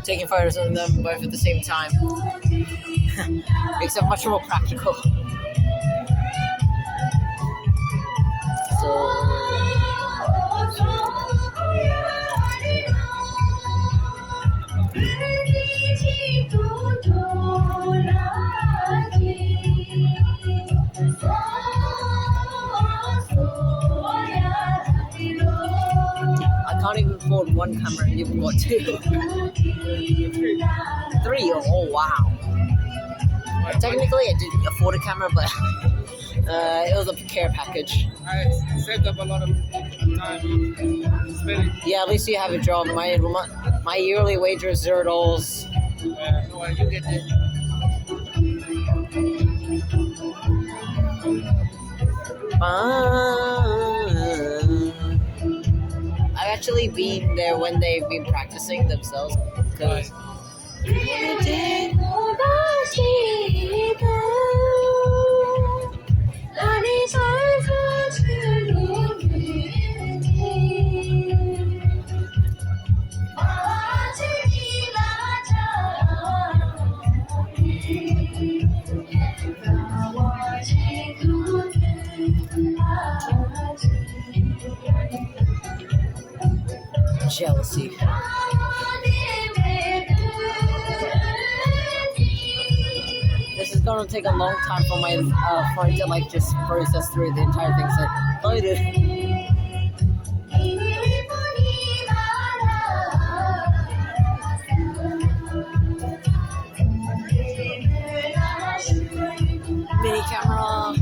Taking photos of them both at the same time makes it much more practical. I can't even afford one camera and you've got two. Three? Oh wow. Technically I did afford a camera, but it was a care package. I saved up a lot of time spending. Yeah, at least you have a job. My yearly wage is $0. No, you get it. I've actually been there when they've been practicing themselves. Cause jealousy. This is gonna take a long time for my phone to like just process through the entire thing. So loaded. Mini camera.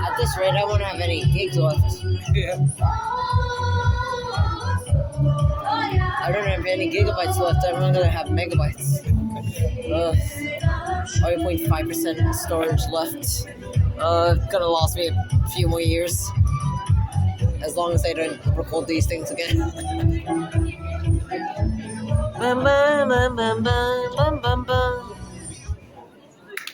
At this rate, I won't have any gigs left. Yeah. I don't have any gigabytes left. I'm only gonna have megabytes. 0.5% storage left. Gonna last me a few more years, as long as I don't record these things again. Bum, bum, bum, bum, bum, bum, bum, bum.